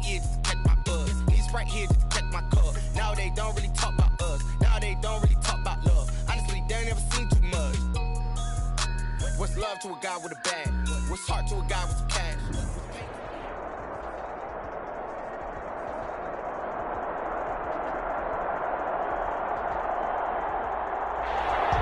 ear just to catch my buzz. These right here just to catch my cub. Now they don't really talk about us. Now they don't really talk about love. Honestly, they ain't never seen too much. What's love to a guy with a bag? What's heart to a guy with some cash?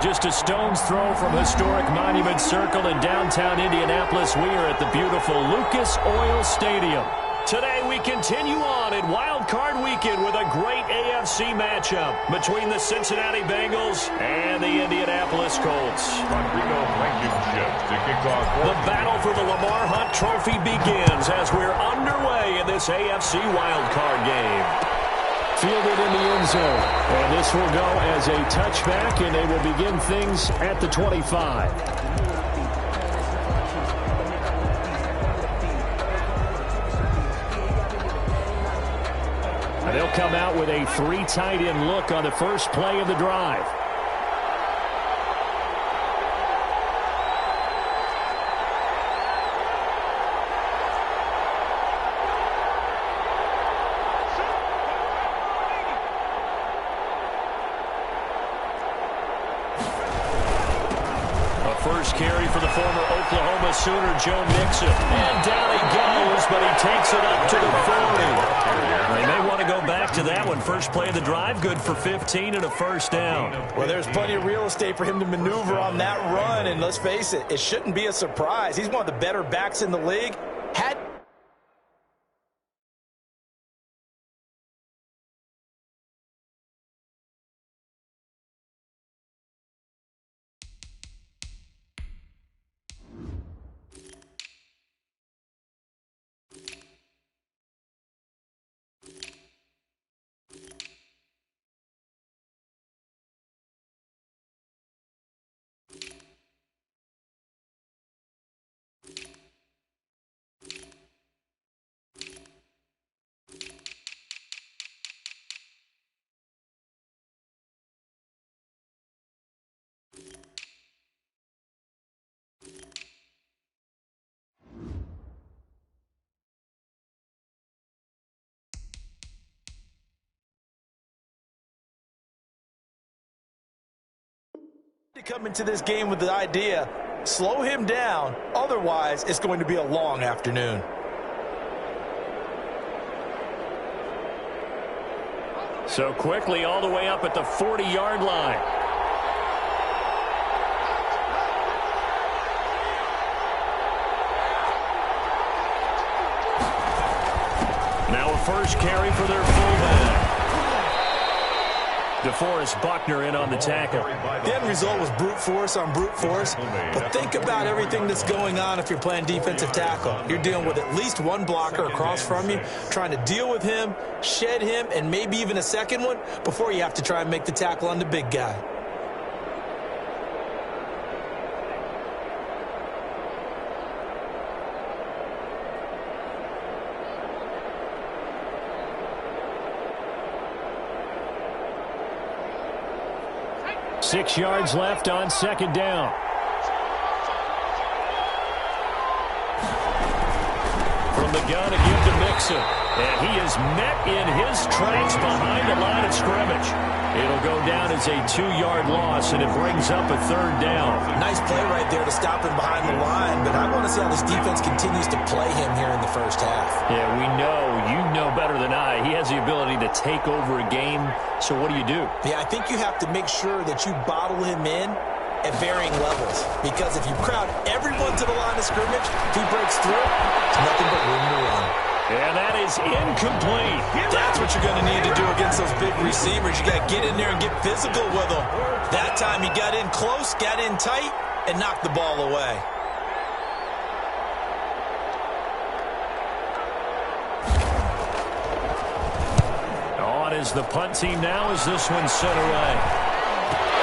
Just a stone's throw from historic Monument Circle in downtown Indianapolis, we are at the beautiful Lucas Oil Stadium. Today we continue on in Wild Card Weekend with a great AFC matchup between the Cincinnati Bengals and the Indianapolis Colts. Rodrigo Blankenship to kick off. The battle for the Lamar Hunt Trophy begins as we're underway in this AFC Wild Card game. Fielded in the end zone. And this will go as a touchback, and they will begin things at the 25. And they'll come out with a 3 tight end look on the first play of the drive. First carry for the former Oklahoma Sooner, Joe Mixon. And down he goes, but he takes it up to the 40. They may want to go back to that one. First play of the drive, good for 15 and a first down. Well, there's plenty of real estate for him to maneuver on that run, and let's face it, it shouldn't be a surprise. He's one of the better backs in the league. Come into this game with the idea, slow him down, otherwise it's going to be a long afternoon. So quickly all the way up at the 40-yard line. Now a first carry for their fullback. DeForest Buckner in on the tackle. The end result was brute force on brute force. But think about everything that's going on if you're playing defensive tackle. You're dealing with at least one blocker across from you, trying to deal with him, shed him, and maybe even a second one before you have to try and make the tackle on the big guy. Six yards left on second down. From the gun again to Mixon. And he is met in his tracks behind the line of scrimmage. It'll go down as a 2-yard loss, and it brings up a third down. Nice play right there to stop him behind the line, but I want to see how this defense continues to play him here in the first half. Yeah, we know. You know better than I. He has the ability to take over a game, so what do you do? Yeah, I think you have to make sure that you bottle him in at varying levels, because if you crowd everyone to the line of scrimmage, if he breaks through, it's nothing but room to run. And that is incomplete. That's what you're going to need to do against those big receivers. You got to get in there and get physical with them. That time he got in close, got in tight, and knocked the ball away. On is the punt team now as this one's sent away.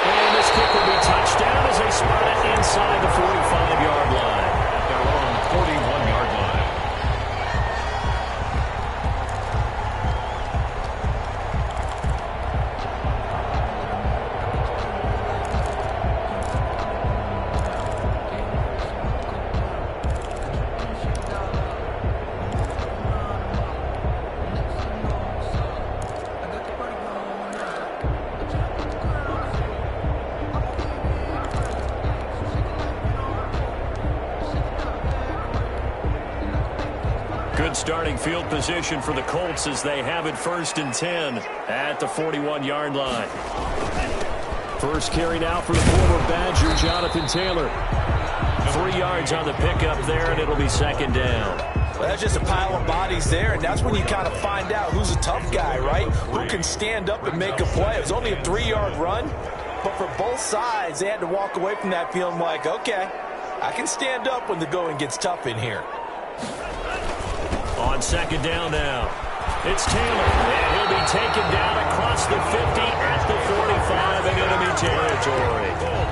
And this kick will be touchdown as they spot it inside the 45-yard line. They're on the 41-yard line. Good starting field position for the Colts as they have it 1st and 10 at the 41-yard line. First carry now for the former Badger, Jonathan Taylor. 3 yards on the pickup there, and it'll be 2nd down. Well, that's just a pile of bodies there, and that's when you kind of find out who's a tough guy, right? Who can stand up and make a play. It was only a 3-yard run, but for both sides, they had to walk away from that feeling like, okay, I can stand up when the going gets tough in here. On 2nd down now, it's Taylor, and he'll be taken down across the 50 at the 45 in enemy territory.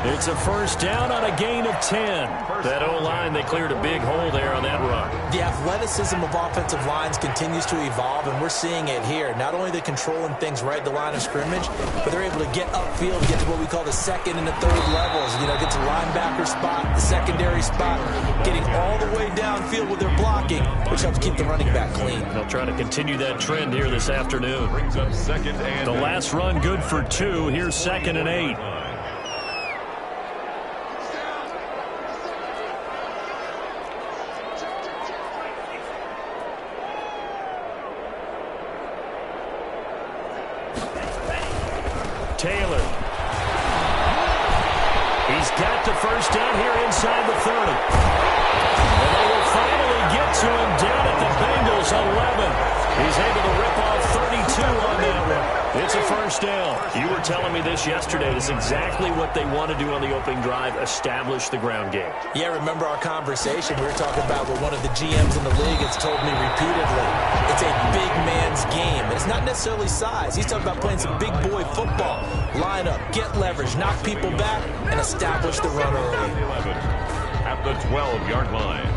It's a 1st down on a gain of 10. That O-line, they cleared a big hole there on that run. The athleticism of offensive lines continues to evolve, and we're seeing it here. Not only are they controlling things right at the line of scrimmage, but they're able to get upfield, get to what we call the 2nd and the 3rd levels. You know, get to linebacker spot, the secondary spot, getting all the way downfield with their blocking, which helps keep the running back clean. They'll try to continue that trend here this afternoon. Brings up 2nd and the last run good for 2. Here's 2nd and 8. Taylor. He's got the 1st down here inside the 30. And they will finally get to him down at the Bengals 11. He's able to rip off 32 on that one. It's a 1st down. You were telling me this yesterday. This is exactly what they want to do on the opening drive, establish the ground game. Yeah, remember our conversation? We were talking about what one of the GMs in the league has told me repeatedly. It's a big man's game. It's not necessarily size. He's talking about playing some big boy football. Line up, get leverage, knock people back, and establish the run early. 11 at the 12-yard line.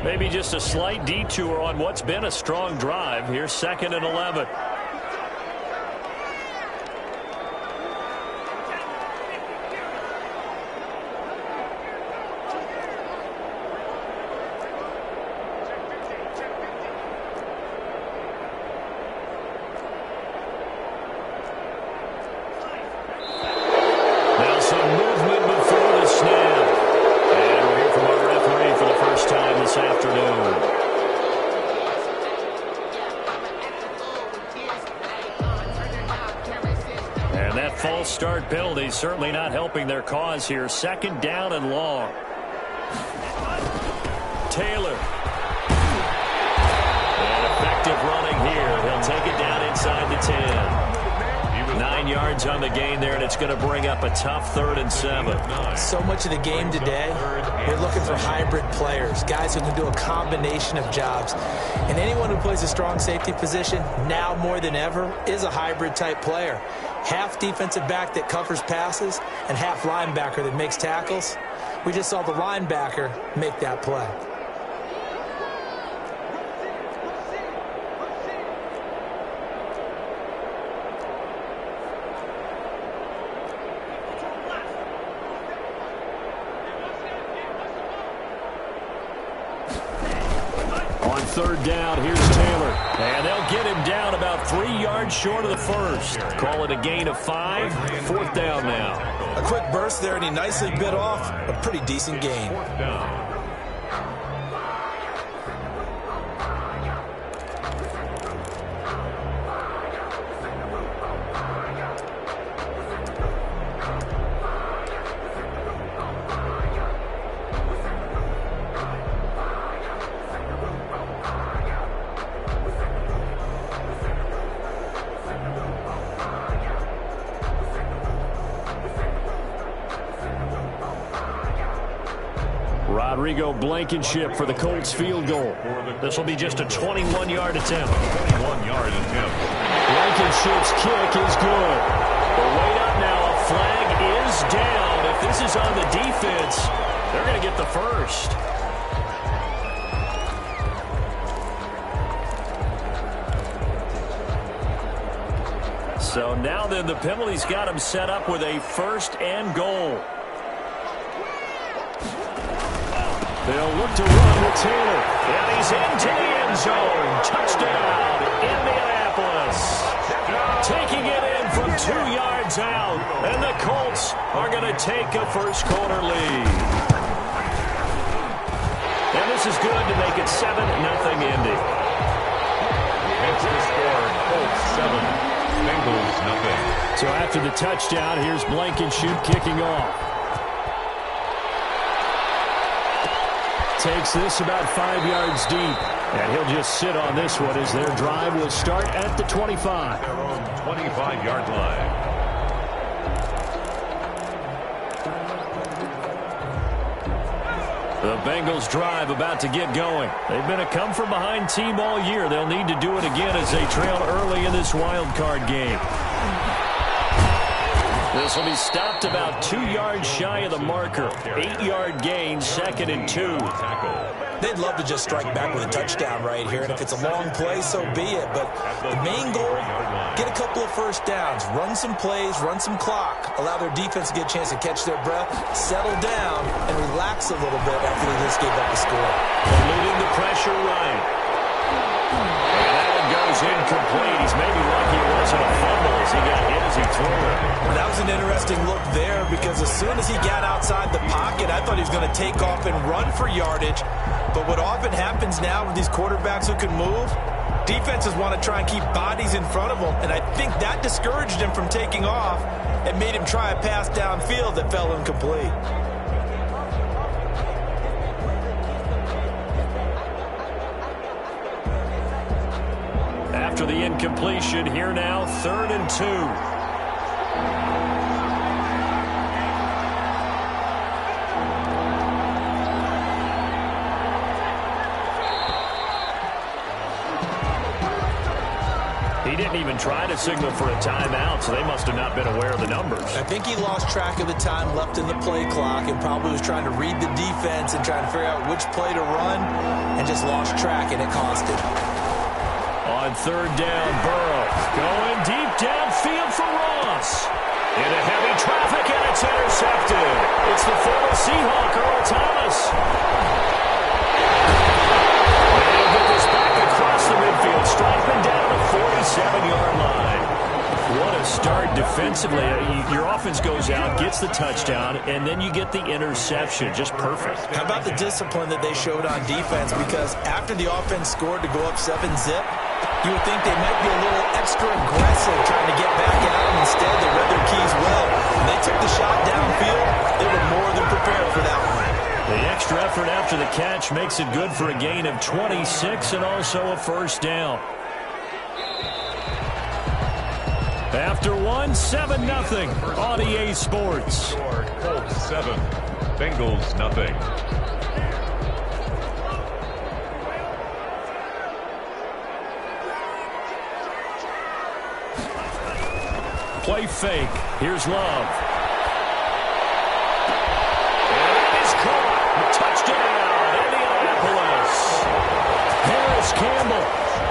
Maybe just a slight detour on what's been a strong drive. Here's 2nd and 11. Now some movement before the snap. And we'll hear from our referee for the first time this afternoon. And that false start penalty certainly not helping their cause here. 2nd down and long. Taylor. And effective running here. He'll take it down inside the 10. 9 yards on the gain there, and it's going to bring up a tough 3rd and 7. So much of the game today, we're looking for hybrid players, guys who can do a combination of jobs. And anyone who plays a strong safety position, now more than ever, is a hybrid type player. Half defensive back that covers passes and half linebacker that makes tackles. We just saw the linebacker make that play. On 3rd down, here's Taylor. And they'll get him down about 3 yards short of the 1st. Call it a gain of 5. 4th down now. A quick burst there, and he nicely bit off a pretty decent gain. 4th down. Rodrigo Blankenship for the Colts field goal. This will be just a 21-yard attempt. 21-yard attempt. Blankenship's kick is good. But wait up now. A flag is down. If this is on the defense, they're going to get the 1st. So now then the penalty's got him set up with a 1st and goal. They'll look to run with Taylor. And he's into the end zone. Touchdown, Indianapolis. Taking it in from 2 yards out. And the Colts are going to take a first quarter lead. 7-0 Indy. It's the score, Colts 7, Bengals nothing. So after the touchdown, here's Blankenship kicking off. Takes this about 5 yards deep. And he'll just sit on this one as their drive will start at the 25. Their own 25-yard line. The Bengals drive about to get going. They've been a come-from-behind team all year. They'll need to do it again as they trail early in this wild card game. This will be stopped about 2 yards shy of the marker. 8-yard gain, 2nd and 2. They'd love to just strike back with a touchdown right here, and if it's a long play, so be it. But the main goal, get a couple of first downs, run some plays, run some clock, allow their defense to get a chance to catch their breath, settle down, and relax a little bit after they just gave up the score. Eluding the pressure right. And that one goes incomplete. He's maybe lucky it wasn't a fumble as he got hit as he threw it. That was an interesting look there because as soon as he got outside the pocket, I thought he was going to take off and run for yardage. But what often happens now with these quarterbacks who can move, defenses want to try and keep bodies in front of them, and I think that discouraged him from taking off and made him try a pass downfield that fell incomplete. After the incompletion, here now, 3rd and 2. He didn't even try to signal for a timeout, so they must have not been aware of the numbers. I think he lost track of the time left in the play clock and probably was trying to read the defense and trying to figure out which play to run and just lost track, and it cost him. On 3rd down, Burrow going deep downfield for Ross. Into heavy traffic, and it's intercepted. It's the former Seahawk, Earl Thomas. They'll get this back across the midfield, striping down the 47-yard line. What a start defensively. Your offense goes out, gets the touchdown, and then you get the interception. Just perfect. How about the discipline that they showed on defense? Because after the offense scored to go up 7-zip, you would think they might be a little extra aggressive trying to get back out, and instead they read their keys well. When they took the shot downfield, they were more than prepared for that one. The extra effort after the catch makes it good for a gain of 26 and also a first down. After 7-0 on EA Sports. Colts 7, Bengals nothing. Play fake. Here's Love. And it is caught. Touchdown, Indianapolis. Harris Campbell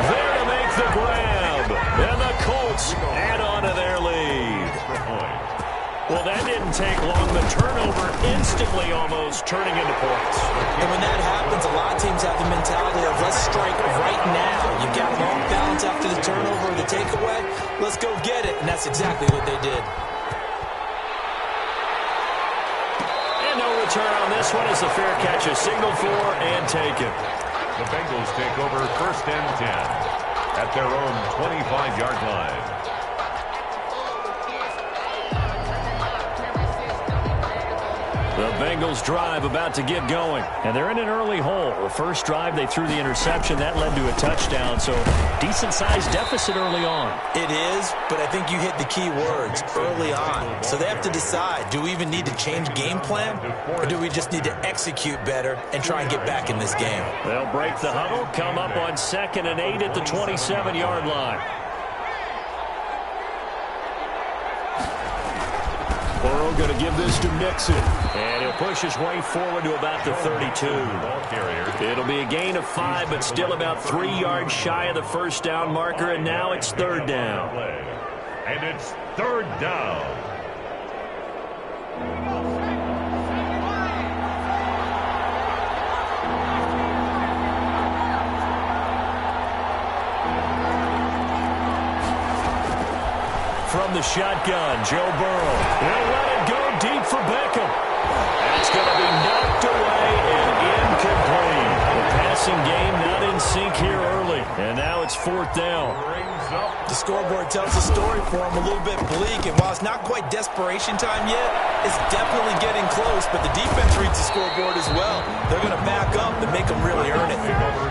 there to make the grab. And the Colts add on to their lead. Well, that didn't take long. The turnover instantly almost turning into points. And when that happens, a lot of teams have the mentality of let's strike right now. You've got long balance after the turnover or the takeaway. Let's go get it. And that's exactly what they did. And no return on this one as the fair catch is signaled for and taken. The Bengals take over 1st and 10 at their own 25-yard line. The Bengals drive about to get going, and they're in an early hole. The first drive, they threw the interception. That led to a touchdown, so decent-sized deficit early on. It is, but I think you hit the key words, early on. So they have to decide, do we even need to change game plan, or do we just need to execute better and try and get back in this game? They'll break the huddle, come up on 2nd and 8 at the 27-yard line. Burrow going to give this to Mixon. And he'll push his way forward to about the 32. It'll be a gain of 5, but still about 3 yards shy of the first down marker, and now it's 3rd down. And it's 3rd down. From the shotgun, Joe Burrow will let it go deep for Beckham. That's going to be knocked away and incomplete. The passing game scoreboard tells the story for them, a little bit bleak. And while it's not quite desperation time yet, it's definitely getting close. But the defense reads the scoreboard as well. They're going to back up and make them really earn it.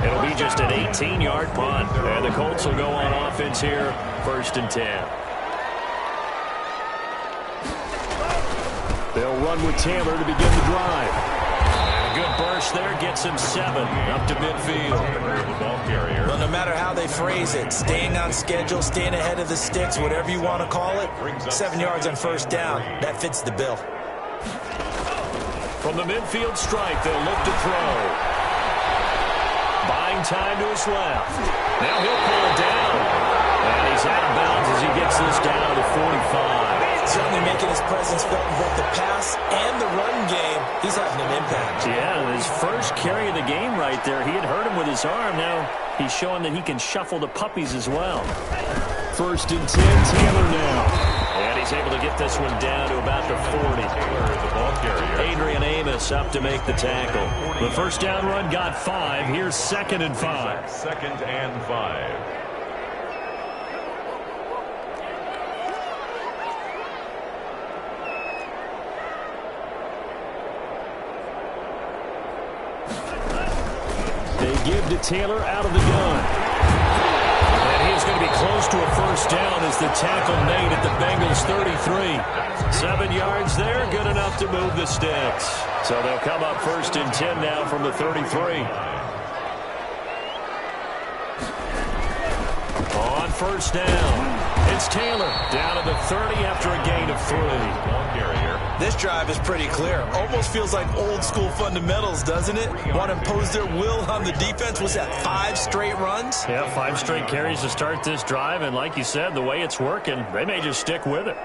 It'll be just an 18-yard punt. And the Colts will go on offense here, 1st and 10. They'll run with Taylor to begin the drive. Good burst there, gets him 7 up to midfield. Well, no matter how they phrase it, staying on schedule, staying ahead of the sticks, whatever you want to call it, 7 yards on 1st down, that fits the bill. From the midfield stripe, they'll look to throw. Buying time to his left. Now he'll pull it down. And he's out of bounds as he gets this down to 45. Certainly making his presence felt in both the pass and the run game. He's having an impact. Yeah, his first carry of the game right there. He had hurt him with his arm. Now he's showing that he can shuffle the puppies as well. 1st and 10, Taylor now. And he's able to get this one down to about the 40. Adrian Amos up to make the tackle. The 1st down run got 5. Here's 2nd and 5. 2nd and 5. Give to Taylor out of the gun. And he's going to be close to a 1st down as the tackle made at the Bengals 33. 7 yards there, good enough to move the sticks. So they'll come up 1st and 10 now from the 33. On 1st down, it's Taylor down to the 30 after a gain of 3. This drive is pretty clear. Almost feels like old school fundamentals, doesn't it? Want to impose their will on the defense. Was that 5 straight runs? Yeah, 5 straight carries to start this drive. And like you said, the way it's working, they may just stick with it.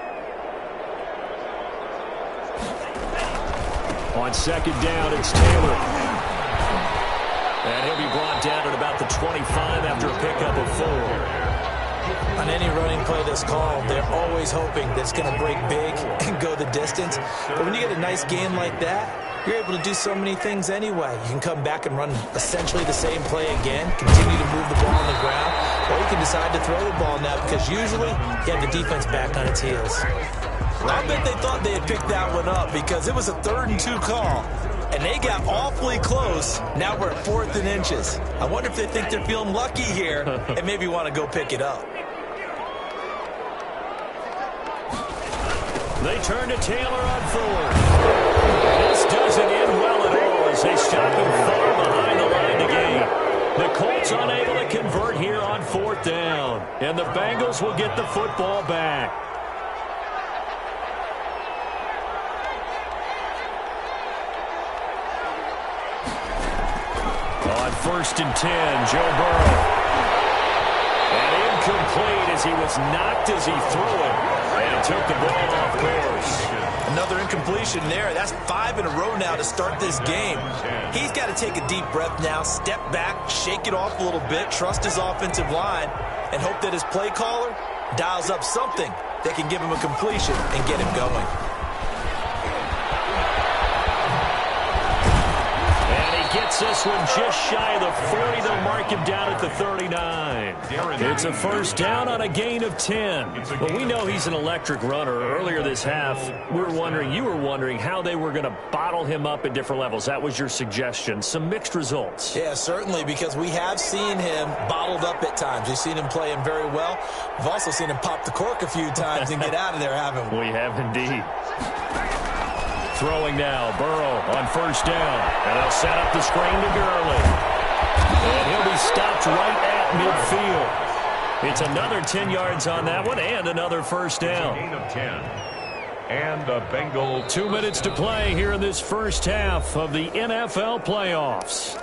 On 2nd down, it's Taylor. And he'll be brought down at about the 25 after a pickup of 4. On any running play that's called, they're always hoping that it's going to break big and go the distance. But when you get a nice game like that, you're able to do so many things anyway. You can come back and run essentially the same play again, continue to move the ball on the ground, or you can decide to throw the ball now because usually you have the defense back on its heels. I bet they thought they had picked that one up because it was a 3rd and 2 call. And they got awfully close. Now we're at 4th and inches. I wonder if they think they're feeling lucky here and maybe want to go pick it up. They turn to Taylor on 4th. This doesn't end well at all as they stop him far behind the line to gain. The Colts unable to convert here on 4th down. And the Bengals will get the football back. On 1st and 10, Joe Burrow. And incomplete as he was knocked as he threw it. And he took the ball off course. Another incompletion there. That's 5 in a row now to start this game. He's got to take a deep breath now, step back, shake it off a little bit, trust his offensive line, and hope that his play caller dials up something that can give him a completion and get him going. Gets this one just shy of the 40. They'll mark him down at the 39. It's a 1st down on a gain of 10. Well, we know he's an electric runner. Earlier this half, you were wondering how they were going to bottle him up at different levels. That was your suggestion. Some mixed results. Yeah, certainly, because we have seen him bottled up at times. We've seen him play him very well. We've also seen him pop the cork a few times and get out of there, haven't we? We have indeed. Throwing now, Burrow on 1st down. And they'll set up the screen to Gurley. And he'll be stopped right at midfield. It's another 10 yards on that one and another 1st down. Gain of 10. And the Bengals. 2 minutes to play here in this 1st half of the NFL playoffs.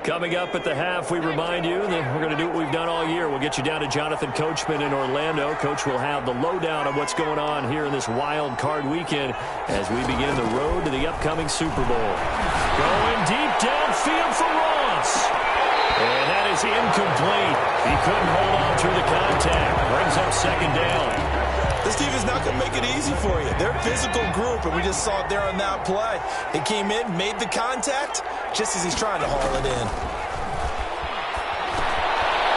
Coming up at the half, we remind you that we're going to do what we've done all year. We'll get you down to Jonathan Coachman in Orlando. Coach will have the lowdown on what's going on here in this wild card weekend as we begin the road to the upcoming Super Bowl. Going deep downfield for Ross. And that is is incomplete. He couldn't hold on through the contact. Brings up second down. This team is not going to make it easy for you. They're a physical group, and we just saw it there on that play. He came in, made the contact, just as he's trying to haul it in.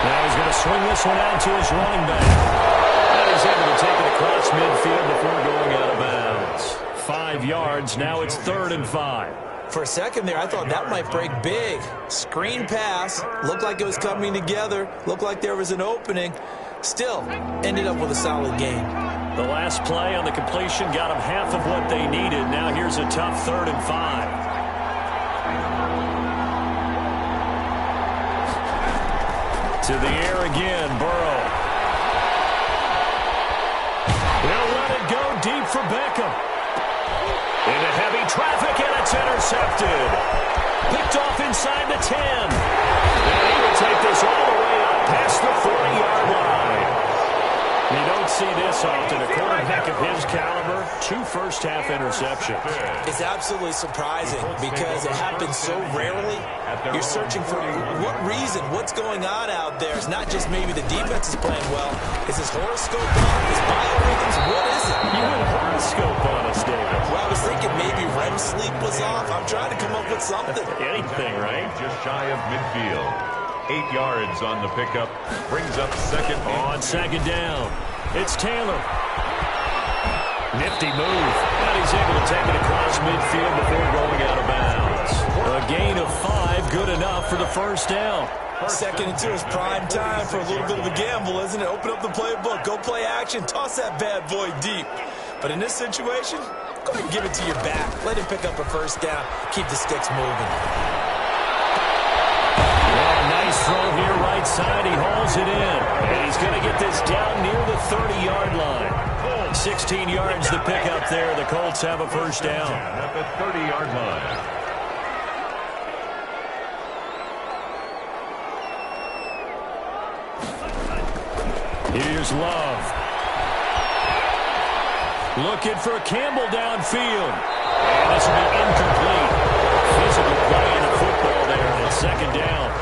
Now he's going to swing this one out to his running back. And he's able to take it across midfield before going out of bounds. 5 yards. Now it's 3rd and 5. For a second there, I thought that might break big. Screen pass. Looked like it was coming together. Looked like there was an opening. Still, ended up with a solid game. The last play on the completion got them half of what they needed. Now here's a tough 3rd and 5. To the air again, Burrow. He'll let it go deep for Beckham. Into heavy traffic, and it's intercepted. Picked off inside the 10. And he will take this all the way up past the 40-yard line. You don't see this often. A quarterback of his caliber, 2 first-half interceptions. It's absolutely surprising because it happens so rarely. You're searching for what reason, what's going on out there. It's not just maybe the defense is playing well. Is his horoscope on? His biorhythms? What is it? You went horoscope on us, David. Well, I was thinking maybe REM sleep was off. I'm trying to come up with something. Anything, right? Just shy of midfield. 8 yards on the pickup. Brings up second. On second down, it's Taylor. Nifty move. And he's able to take it across midfield before going out of bounds. A gain of 5, good enough for the first down. 2nd and 2 is prime time for a little bit of a gamble, isn't it? Open up the playbook, go play action, toss that bad boy deep. But in this situation, go ahead and give it to your back. Let him pick up a first down. Keep the sticks moving. Nice throw here right side. He hauls it in. And he's going to get this down near the 30-yard line. 16 yards to pick up there. The Colts have a first down. At the 30-yard line. Here's Love. Looking for Campbell downfield. And this will be incomplete. Physical play in the football there. And it's second down.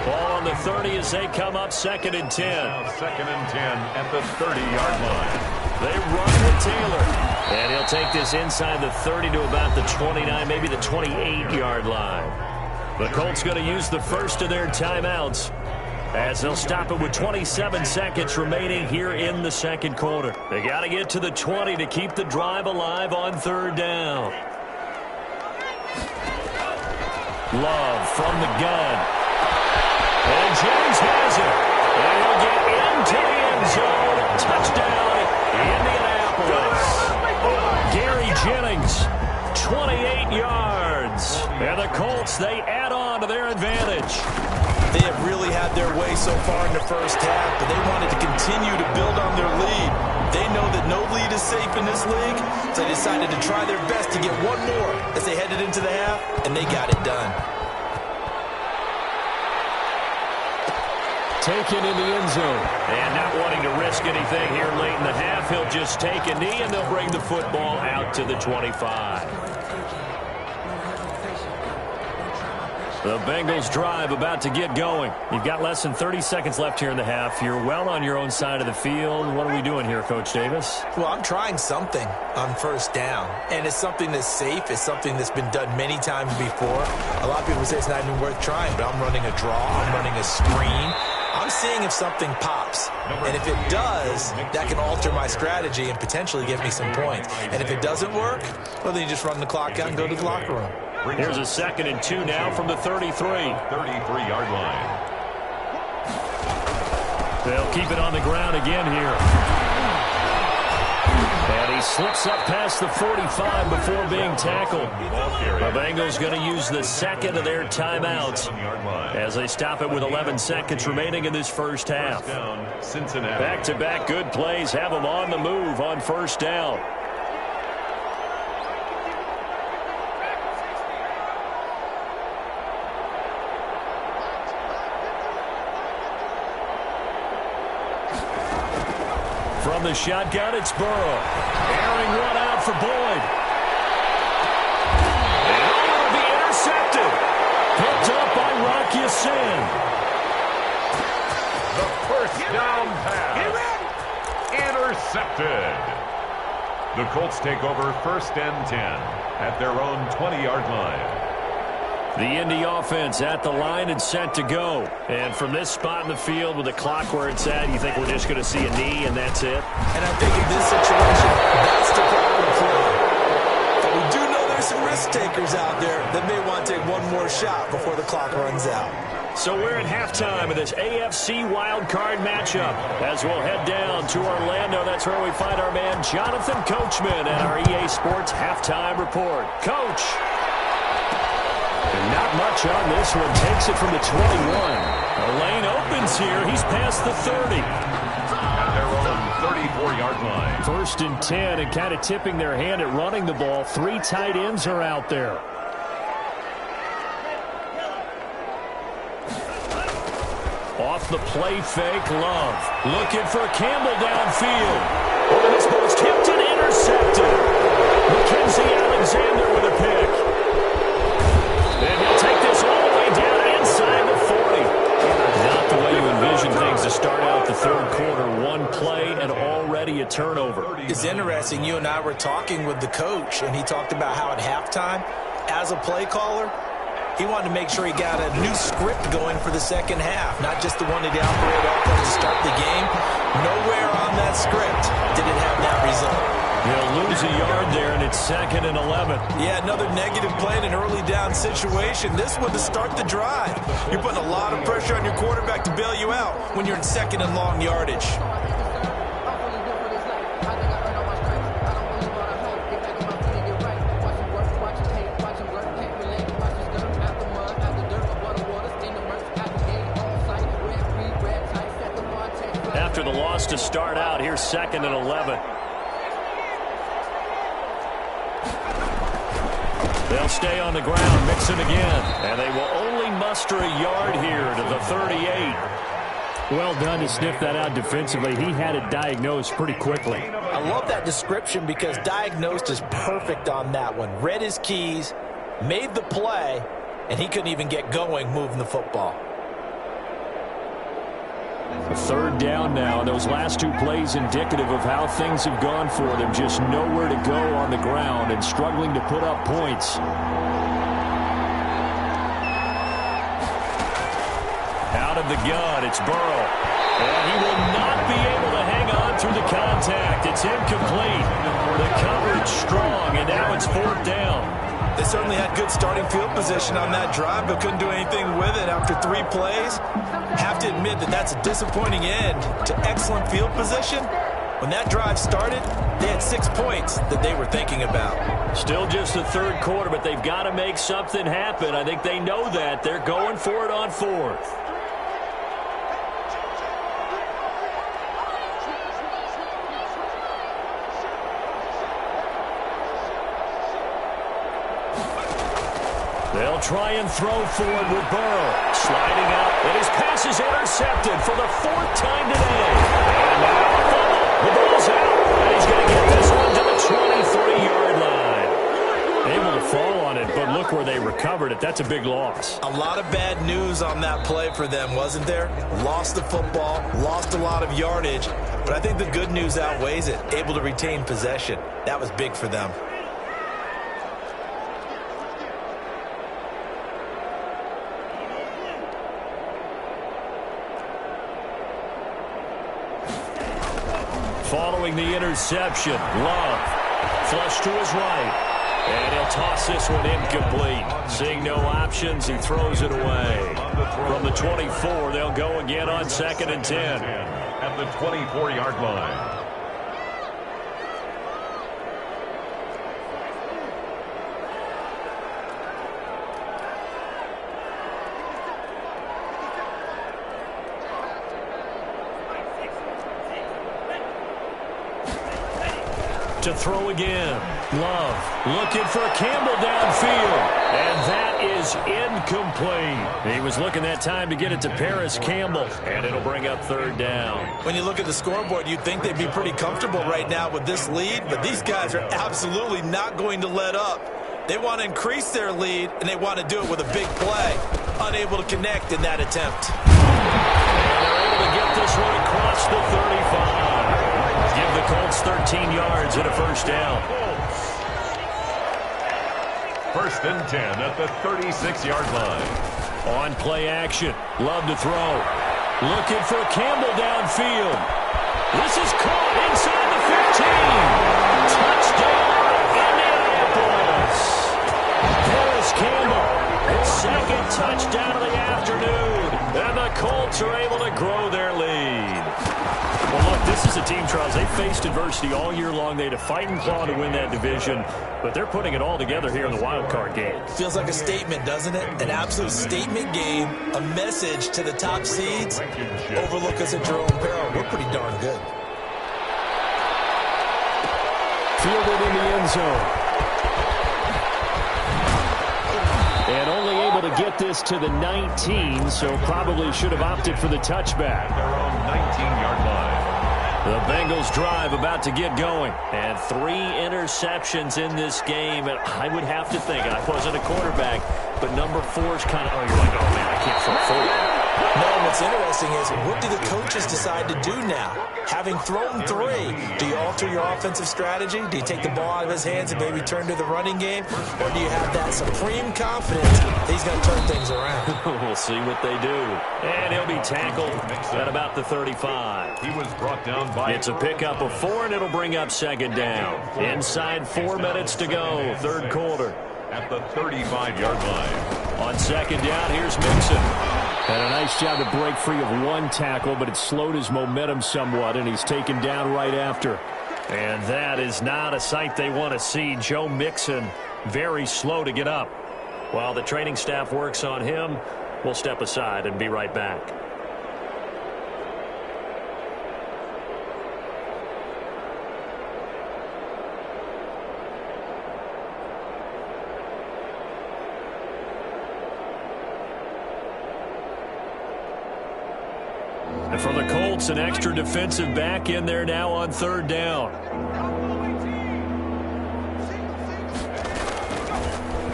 Ball on the 30 as they come up 2nd and 10. Now 2nd and 10 at the 30-yard line. They run with Taylor. And he'll take this inside the 30 to about the 29, maybe the 28-yard line. The Colts going to use the first of their timeouts as they'll stop it with 27 seconds remaining here in the second quarter. They got to get to the 20 to keep the drive alive on 3rd down. Love from the gun. And James has it. And he'll get into the end zone. Touchdown, Indianapolis. Gary Jennings, 28 yards. And the Colts, they add on to their advantage. They have really had their way so far in the first half, but they wanted to continue to build on their lead. They know that no lead is safe in this league, so they decided to try their best to get one more as they headed into the half, and they got it done. Taken in the end zone. And not wanting to risk anything here late in the half, he'll just take a knee, and they'll bring the football out to the 25. The Bengals drive about to get going. You've got less than 30 seconds left here in the half. You're well on your own side of the field. What are we doing here, Coach Davis? Well, I'm trying something on first down, and it's something that's safe. It's something that's been done many times before. A lot of people say it's not even worth trying, but I'm running a draw. I'm running a screen. I'm seeing if something pops, and if it does, that can alter my strategy and potentially give me some points. And if it doesn't work, well, then you just run the clock out and go to the locker room. Here's a 2nd and 2 now from the 33. 33-yard line. They'll keep it on the ground again here. And he slips up past the 45 before being tackled. The Bengals going to use the 2nd of their timeouts as they stop it with 11 seconds remaining in this first half. Back-to-back good plays have them on the move on first down. From the shotgun, it's Burrow. Airing one out for Boyd. And it'll be intercepted. Picked up by Rock Ya-Sin. Down pass. Intercepted. The Colts take over 1st and 10 at their own 20-yard line. The Indy offense at the line and set to go. And from this spot in the field with the clock where it's at, you think we're just going to see a knee and that's it? And I think in this situation, that's the proper play. But we do know there's some risk takers out there that may want to take one more shot before the clock runs out. So we're at halftime of this AFC wildcard matchup. As we'll head down to Orlando, that's where we find our man Jonathan Coachman at our EA Sports Halftime Report. Coach! And not much on this one. Takes it from the 21. The lane opens here. He's past the 30. At their own 34-yard line. 1st and 10, and kind of tipping their hand at running the ball. 3 tight ends are out there. Off the play fake, Love. Looking for Campbell downfield. Oh, this ball's tipped and intercepted. Mackenzie Alexander with a pick. And he'll take this all the way down inside the 40. Not the way you envision things to start out the 3rd quarter. 1 play and already a turnover. It's interesting. You and I were talking with the coach, and he talked about how at halftime, as a play caller, he wanted to make sure he got a new script going for the second half, not just the one that he operated off of to start the game. Nowhere on that script did it have that result. He'll lose a yard there, and it's 2nd and 11. Yeah, another negative play in an early down situation. This one to start the drive. You're putting a lot of pressure on your quarterback to bail you out when you're in 2nd and long yardage. After the loss to start out, here's 2nd and 11. They'll stay on the ground, mix it again, and they will only muster a yard here to the 38. Well done to sniff that out defensively. He had it diagnosed pretty quickly. I love that description because diagnosed is perfect on that one. Read his keys, made the play, and he couldn't even get going moving the football. 3rd down now, and those last 2 plays indicative of how things have gone for them. Just nowhere to go on the ground and struggling to put up points. Out of the gun, it's Burrow. And he will not be able to hang on through the contact. It's incomplete. The coverage strong, and now it's 4th down. They certainly had good starting field position on that drive, but couldn't do anything with it after 3 plays. Have to admit that that's a disappointing end to excellent field position. When that drive started, they had 6 points that they were thinking about. Still just the 3rd quarter, but they've got to make something happen. I think they know that. They're going for it on 4th. They'll try and throw forward with Burrow. Sliding out, and his pass is intercepted for the 4th time today. And now the ball's out, and he's going to get this one to the 23-yard line. Able to fall on it, but look where they recovered it. That's a big loss. A lot of bad news on that play for them, wasn't there? Lost the football, lost a lot of yardage, but I think the good news outweighs it. Able to retain possession. That was big for them. Following the interception, Love flush to his right, and he'll toss this one incomplete. Seeing no options, he throws it away. From the 24, they'll go again on 2nd and 10. At the 24-yard line. To throw again. Love looking for Campbell downfield. And that is incomplete. He was looking that time to get it to Paris Campbell. And it'll bring up 3rd down. When you look at the scoreboard, you'd think they'd be pretty comfortable right now with this lead. But these guys are absolutely not going to let up. They want to increase their lead, and they want to do it with a big play. Unable to connect in that attempt. And they're able able to get this one across the 35. Give the Colts 13 yards and a first down. First and 10 at the 36-yard line. On play action. Love to throw. Looking for Campbell downfield. This is caught inside the 15. Touchdown, Indianapolis. Paris Campbell, his second touchdown of the afternoon. And the Colts are able to grow their lead. Well, look, this is a team, Charles. They faced adversity all year long. They had to fight and claw to win that division, but they're putting it all together here in the wild card game. Feels like a statement, doesn't it? An absolute statement game, a message to the top seeds. Overlook us at your own peril. We're pretty darn good. Fielded in the end zone. And only able to get this to the 19, so probably should have opted for the touchback. Their own 19-yard line. The Bengals drive about to get going. And 3 interceptions in this game. And I would have to think, I wasn't a quarterback, but number 4 is kind of, you're like, oh, man, I can't throw forward. No, what's interesting is, what do the coaches decide to do now? Having thrown 3, do you alter your offensive strategy? Do you take the ball out of his hands and maybe turn to the running game? Or do you have that supreme confidence that he's going to turn things around? We'll see what they do. And he'll be tackled at about the 35. He was brought down by... It's a pickup of 4, and it'll bring up second down. Inside 4 minutes to go, third quarter. At the 35-yard line. On second down, here's Mixon. Had a nice job to break free of 1 tackle, but it slowed his momentum somewhat, and he's taken down right after. And that is not a sight they want to see. Joe Mixon, very slow to get up. While the training staff works on him, we'll step aside and be right back. And for the Colts, an extra defensive back in there now on third down.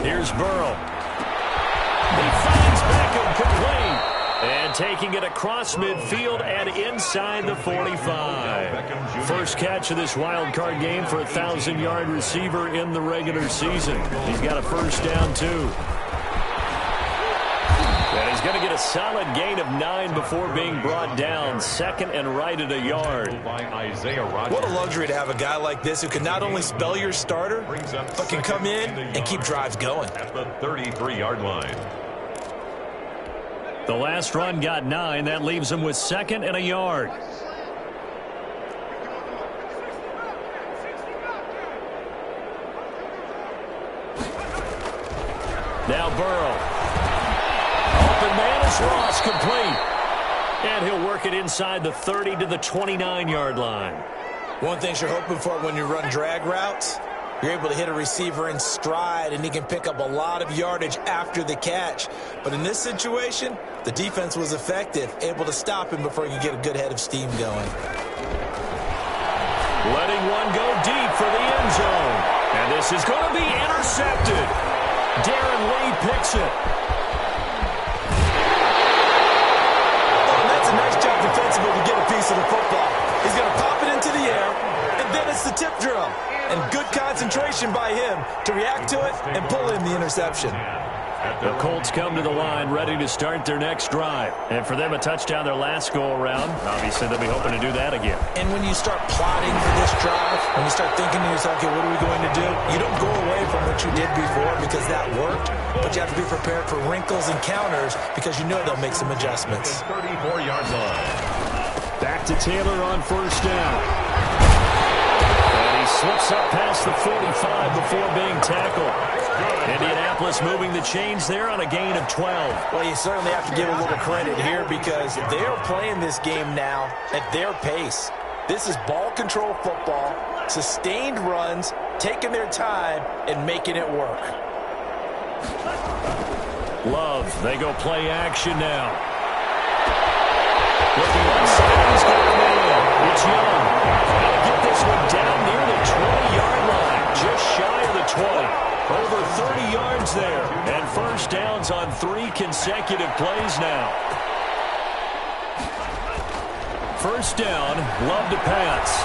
Here's Burrow. He finds Beckham complete. And taking it across midfield and inside the 45. First catch of this wild card game for a 1,000-yard receiver in the regular season. He's got a first down, too. And he's going to get a solid gain of 9 before being brought down. Second and right at a yard. What a luxury to have a guy like this who can not only spell your starter, but can come in and keep drives going. At the 33-yard line. The last run got 9. That leaves him with second and a yard. Now Burrow. Open man is Ross, complete. And he'll work it inside the 30 to the 29-yard line. One thing you're hoping for when you run drag routes, you're able to hit a receiver in stride, and he can pick up a lot of yardage after the catch. But in this situation, the defense was effective, able to stop him before he could get a good head of steam going. Letting one go deep for the end zone. And this is going to be intercepted. Darren Lee picks it. Nice job defensively to get a piece of the football. He's going to pop it into the air, and then it's the tip drill. And good concentration by him to react to it and pull in the interception. The Colts come to the line ready to start their next drive. And for them, a touchdown their last go-around. Obviously, they'll be hoping to do that again. And when you start plotting for this drive, when you start thinking to yourself, okay, what are we going to do? You don't go away from what you did before because that worked, but you have to be prepared for wrinkles and counters because you know they'll make some adjustments. 34-yard line. Back to Taylor on first down. And he slips up past the 45 before being tackled. Indianapolis moving the chains there on a gain of 12. Well, you certainly have to give a little credit here because they're playing this game now at their pace. This is ball control football, sustained runs, taking their time, and making it work. Love, they go play action now. Looking inside, he's got a man. It's Young. Got to get this one down near the 20-yard line, just shy of the 20. Over 30 yards there, and first downs on 3 consecutive plays now. first down. Love to pass.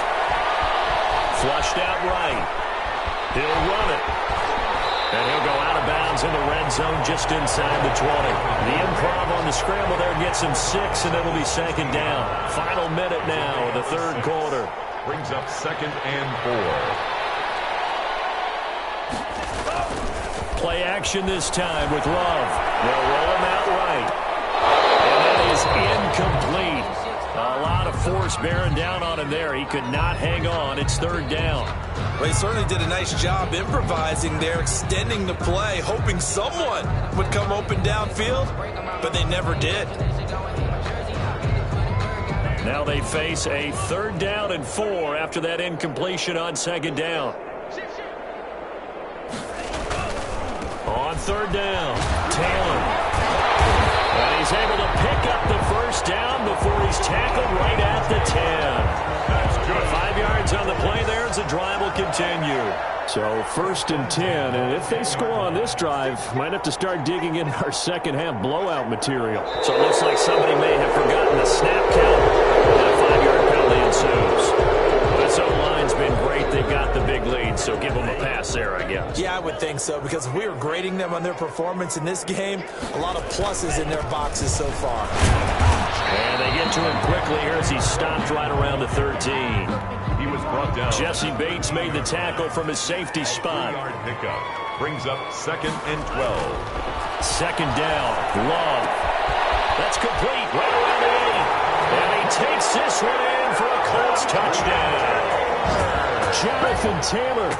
Flushed out right. He'll run it. And he'll go out of bounds in the red zone just inside the 20. The improv on the scramble there gets him 6, and it'll be second down. Final minute now of the third quarter. Brings up 2nd and 4. Play action this time with Love. They'll roll him out right. And that is incomplete. A lot of force bearing down on him there. He could not hang on. It's third down. Well, he certainly did a nice job improvising there, extending the play, hoping someone would come open downfield, but they never did. Now they face a 3rd down and 4 after that incompletion on 2nd down. On 3rd down, Taylor. And he's able to pick up the first down before he's tackled right at the 10. That's good. 5 yards on the play there as the drive will continue. So 1st and 10, and if they score on this drive, might have to start digging in our second-half blowout material. So it looks like somebody may have forgotten the snap count, and a 5-yard penalty ensues. This O-line's been great. They've got the big lead, so give them a pass there, I guess. Yeah, I would think so, because if we were grading them on their performance in this game, a lot of pluses in their boxes so far. And they get to him quickly here as he stopped right around the 13. He was brought down. Jesse Bates made the tackle from his safety spot. 3-yard pickup. Brings up 2nd and 12. 2nd down. Love. That's complete right around the 8. And he takes this one in for a Colts touchdown. Jonathan Taylor.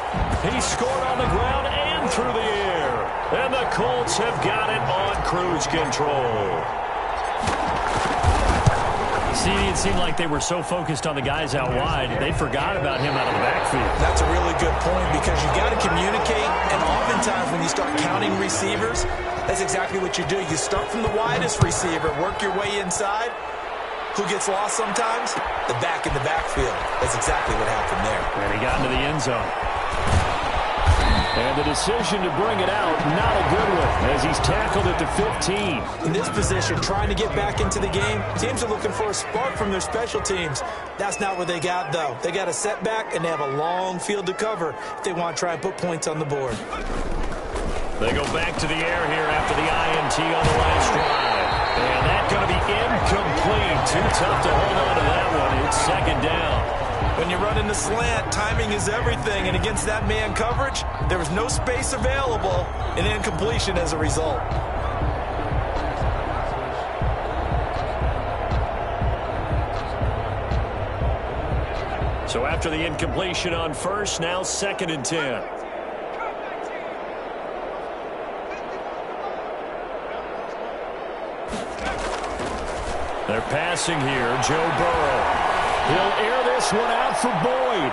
He scored on the ground and through the air. And the Colts have got it on cruise control. See, it seemed like they were so focused on the guys out wide, they forgot about him out of the backfield. That's a really good point, because you got to communicate, and oftentimes when you start counting receivers, that's exactly what you do. You start from the widest receiver, work your way inside. Who gets lost sometimes? The back in the backfield. That's exactly what happened there. And he got into the end zone. And the decision to bring it out, not a good one, as he's tackled at the 15. In this position, trying to get back into the game, teams are looking for a spark from their special teams. That's not what they got, though. They got a setback, and they have a long field to cover if they want to try and put points on the board. They go back to the air here after the INT on the last drive. And that's going to be incomplete. Too tough to hold on to that one. It's 2nd down. When you're running the slant, timing is everything, and against that man coverage, there was no space available, and incompletion as a result. So after the incompletion on 1st, now 2nd and 10. They're passing here. Joe Burrow. He'll air this one out for Boyd.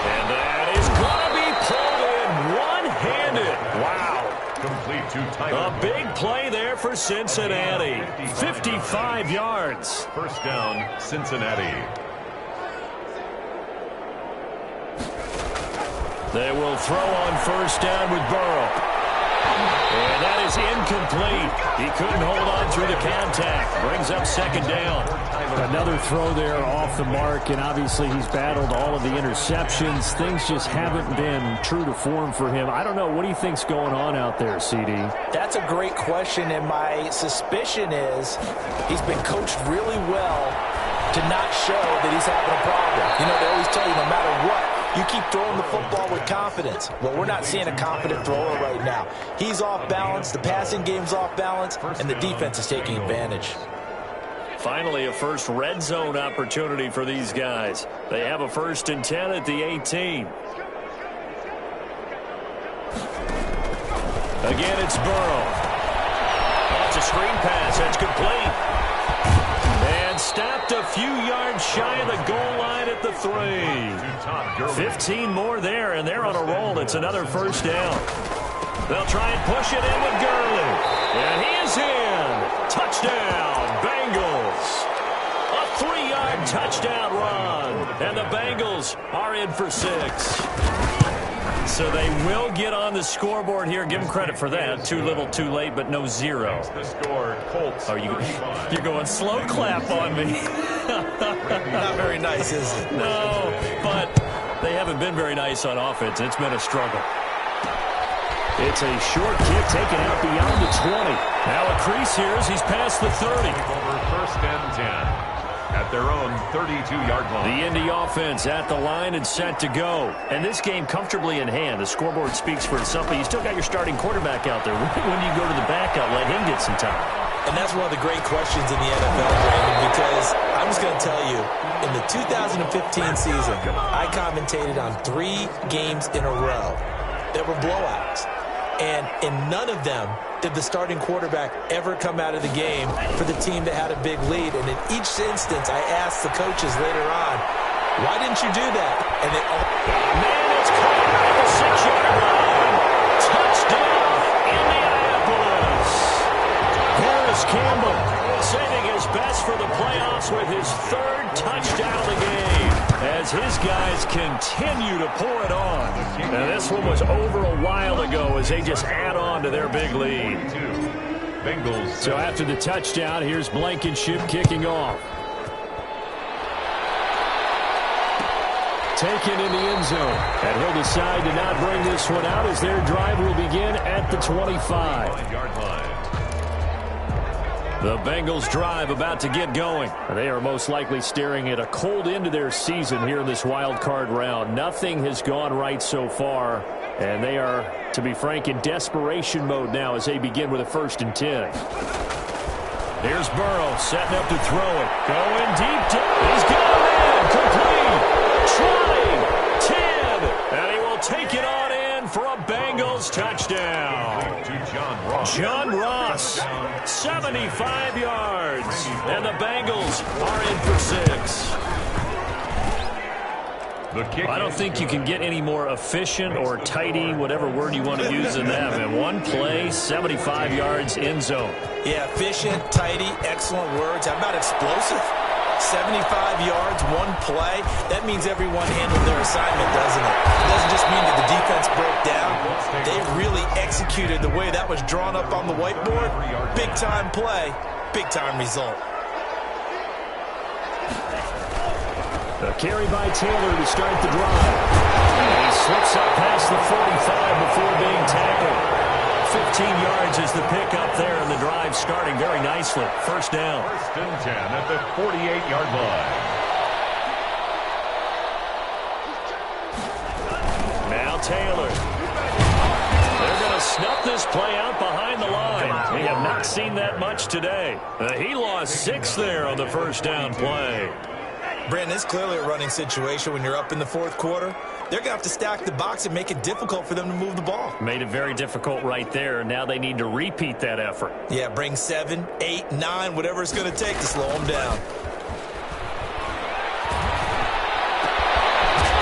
And that is going to be pulled in one-handed. Wow. Complete to Tyler. A big play there for Cincinnati. 55 yards. First down, Cincinnati. They will throw on 1st down with Burrow. And that is incomplete. He couldn't hold on through the contact. Brings up 2nd down. Another throw there off the mark, and obviously he's battled all of the interceptions. Things just haven't been true to form for him. I don't know. What do you think's going on out there, CD? That's a great question, and my suspicion is he's been coached really well to not show that he's having a problem. You know, they always tell you no matter what, you keep throwing the football with confidence. Well, we're not seeing a confident thrower right now. He's off balance, the passing game's off balance, and the defense is taking advantage. Finally, a first red zone opportunity for these guys. They have a 1st and 10 at the 18. Again, it's Burrow. That's a screen pass. That's complete. And stopped a few yards shy of the goal line at the 3. 15 more there, and they're on a roll. It's another 1st down. They'll try and push it in with Gurley. And he is in. Touchdown, Bengals. A 3-yard touchdown run. And the Bengals are in for 6. So they will get on the scoreboard here. Give them credit for that. Too little, too late, but no 0. The score, Colts. You're going slow clap on me. Not very nice, is it? No, but they haven't been very nice on offense. It's been a struggle. It's a short kick taken out beyond the 20. Now a crease here as he's past the 30. Over first and 10 at their own 32-yard line. The Indy offense at the line and set to go. And this game comfortably in hand. The scoreboard speaks for itself, but you still got your starting quarterback out there. When do you go to the backup, let him get some time? And that's one of the great questions in the NFL, Brandon, because I'm just going to tell you, in the 2015 season, I commentated on 3 games in a row that were blowouts. And in none of them did the starting quarterback ever come out of the game for the team that had a big lead. And in each instance, I asked the coaches later on, why didn't you do that? And they all... Man, it's caught at the 6-yard line. Touchdown, Indianapolis. Here is Campbell, saving his best for the playoffs with his 3rd touchdown of the game, as his guys continue to pour it on. Now, this one was over a while ago as they just add on to their big lead. Bengals. So after the touchdown, here's Blankenship kicking off. Taken in the end zone. And he'll decide to not bring this one out as their drive will begin at the 25. The Bengals drive about to get going. They are most likely staring at a cold end to their season here in this wild card round. Nothing has gone right so far, and they are, to be frank, in desperation mode now as they begin with a 1st and 10. Here's Burrow setting up to throw it. Going deep. He's got it in. Complete. Trying. 10. And he will take it on in for a Bengals touchdown. John Ross, 75 yards, and the Bengals are in for 6. I don't think you can get any more efficient or tidy, whatever word you want to use in that. In one play, 75 yards, end zone. Yeah, efficient, tidy, excellent words. How about explosive? 75 yards, one play. That means everyone handled their assignment, doesn't it? It doesn't just mean that the defense broke down. They really executed the way that was drawn up on the whiteboard. Big-time play, big-time result. A carry by Taylor to start the drive. And he slips up past the 45 before being tackled. 15 yards is the pickup there, and the drive starting very nicely. 1st down. 1st and 10 at the 48-yard line. Now Taylor. They're going to snuff this play out behind the line. We have not seen that much today. He lost 6 there on the 1st down play. Brandon, it's clearly a running situation when you're up in the 4th quarter. They're going to have to stack the box and make it difficult for them to move the ball. Made it very difficult right there. Now they need to repeat that effort. Yeah, bring 7, 8, 9, whatever it's going to take to slow them down.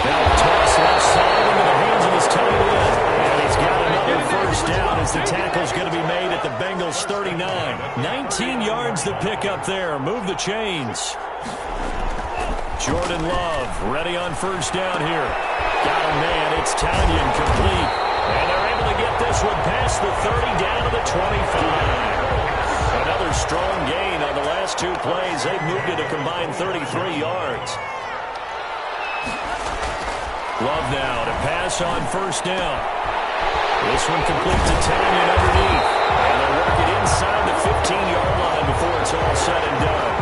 Now toss left side into the hands of his tight end. And he's got another 1st down as the tackle's going to be made at the Bengals 39. 19 yards to pick up there. Move the chains. Jordan Love ready on 1st down here. Got a man. It's Tanyan complete. And they're able to get this one past the 30 down to the 25. Another strong gain on the last 2 plays. They've moved it a combined 33 yards. Love now to pass on 1st down. This one complete to Tanyan underneath. And they'll work it inside the 15-yard line before it's all said and done.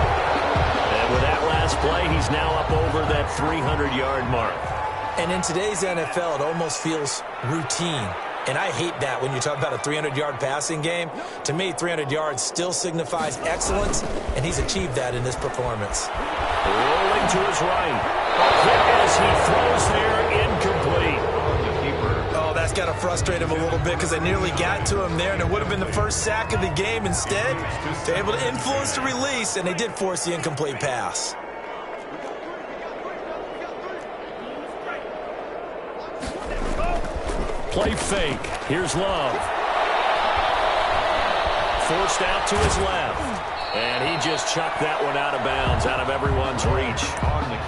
And with that last play, he's now up over that 300-yard mark. And in today's NFL, it almost feels routine. And I hate that when you talk about a 300-yard passing game. To me, 300 yards still signifies excellence, and he's achieved that in this performance. Rolling to his right. Hit as he throws there, incomplete. Oh, that's got to frustrate him a little bit because they nearly got to him there, and it would have been the first sack of the game. Instead, they're able to influence the release, and they did force the incomplete pass. Play fake. Here's Love. Forced out to his left. And he just chucked that one out of bounds, out of everyone's reach.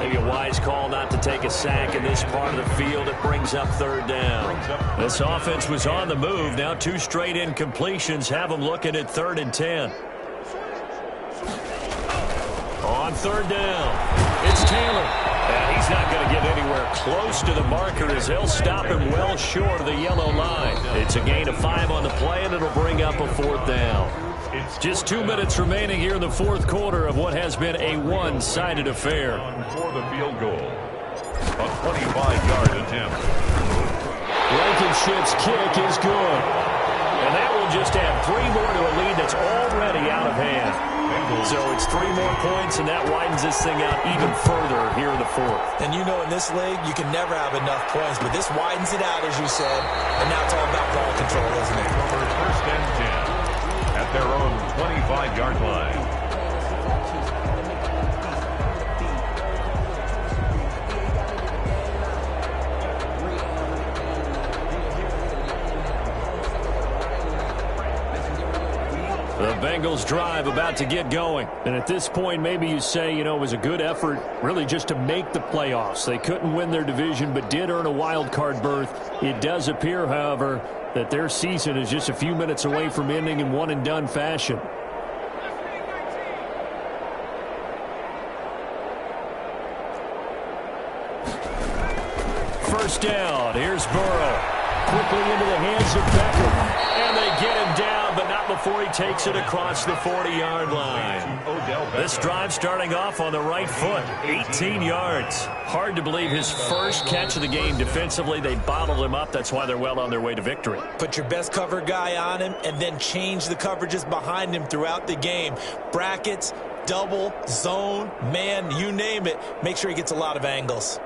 Maybe a wise call not to take a sack in this part of the field. It brings up 3rd down. This offense was on the move. Now 2 straight incompletions have them looking at 3rd and 10. On 3rd down. It's Taylor. And he's not going to get anywhere close to the marker as they'll stop him well short of the yellow line. It's a gain of 5 on the play, and it'll bring up a 4th down. Just 2 minutes remaining here in the 4th quarter of what has been a one-sided affair. For the field goal, a 25-yard attempt. Blankenship's kick is good. And that will just add 3 more to a lead that's already out of hand. So it's 3 more points, and that widens this thing out even further here in the 4th. And you know, in this league, you can never have enough points, but this widens it out, as you said, and now it's all about ball control, isn't it? First and 10 at their own 25-yard line. The Bengals drive about to get going. And at this point, maybe you say, you know, it was a good effort really just to make the playoffs. They couldn't win their division but did earn a wild card berth. It does appear, however, that their season is just a few minutes away from ending in one-and-done fashion. First down. Here's Burrow. Quickly into the hands of Beckham. And they get him down, but not before he takes it across the 40-yard line. This drive starting off on the right foot. 18 yards. Hard to believe his first catch of the game defensively. They bottled him up. That's why they're well on their way to victory. Put your best cover guy on him and then change the coverages behind him throughout the game. Brackets, double, zone, man, you name it. Make sure he gets a lot of angles.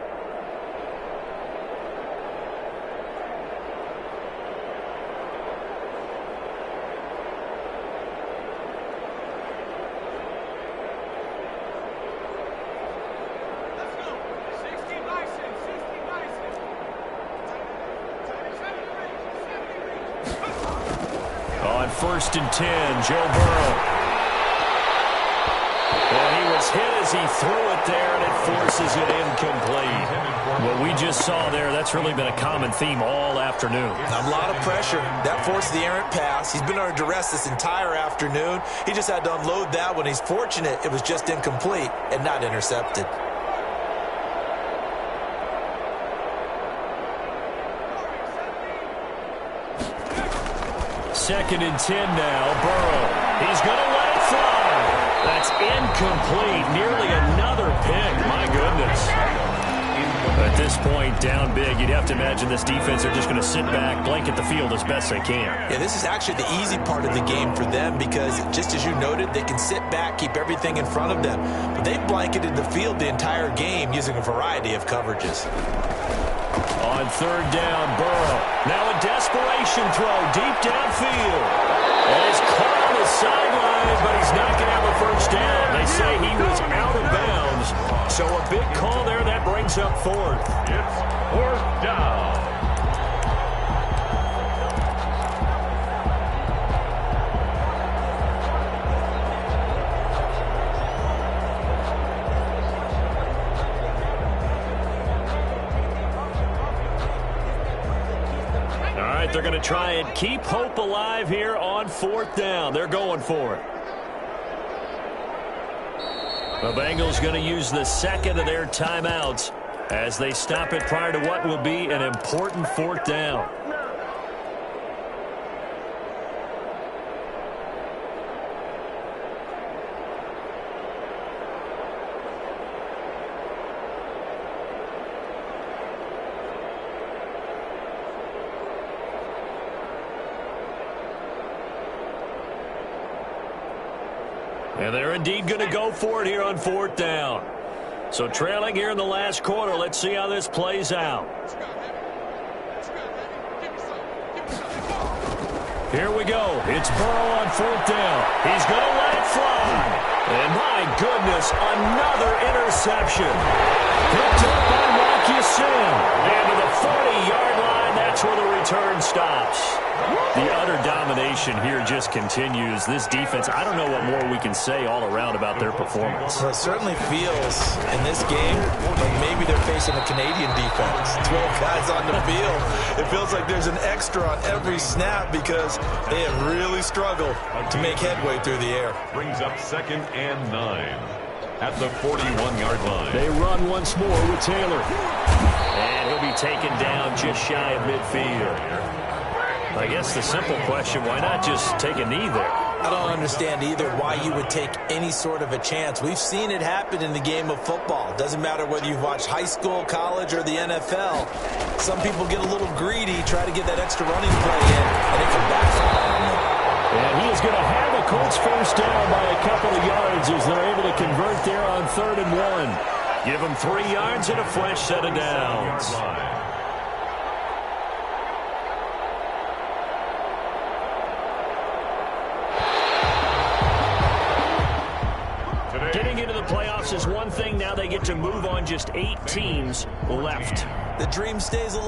First and 10, Joe Burrow. And he was hit as he threw it there, and it forces it incomplete. What we just saw there, that's really been a common theme all afternoon. A lot of pressure. That forced the errant pass. He's been under duress this entire afternoon. He just had to unload that one. He's fortunate it was just incomplete and not intercepted. Second and 10 now, Burrow. He's going to let it fly. That's incomplete. Nearly another pick. My goodness. At this point, down big, you'd have to imagine this defense, they're just going to sit back, blanket the field as best they can. Yeah, this is actually the easy part of the game for them because, just as you noted, they can sit back, keep everything in front of them. But they've blanketed the field the entire game using a variety of coverages. On third down, Burrow. Now a desperation throw deep downfield. And it's caught on the sideline, but he's not going to have a first down. They say he was out of bounds. So a big call there that brings up 4th. It's 4th down. They're going to try and keep hope alive here on 4th down. They're going for it. The Bengals going to use the second of their timeouts as they stop it prior to what will be an important 4th down. And they're indeed going to go for it here on 4th down. So trailing here in the last quarter, let's see how this plays out. Here we go. It's Burrow on 4th down. He's going to let it fly. And my goodness, another interception. Picked up by Marcus Sim. And to the 40-yard line, that's where the return stops. The utter domination here just continues. This defense, I don't know what more we can say all around about their performance. Well, it certainly feels in this game like maybe they're facing a Canadian defense. 12 guys on the field. It feels like there's an extra on every snap because they have really struggled to make headway through the air. Brings up 2nd and 9. at the 41-yard line. They run once more with Taylor. And he'll be taken down just shy of midfield. I guess the simple question, why not just take a knee there? I don't understand either why you would take any sort of a chance. We've seen it happen in the game of football. It doesn't matter whether you've watched high school, college, or the NFL. Some people get a little greedy, try to get that extra running play in, and it can backfire on them. And he is going to have a Colts first down by a couple of yards as they're able to convert there on 3rd and 1. Give him 3 yards and a fresh set of downs. Getting into the playoffs is one thing. Now they get to move on. Just 8 teams left. The dream stays alive.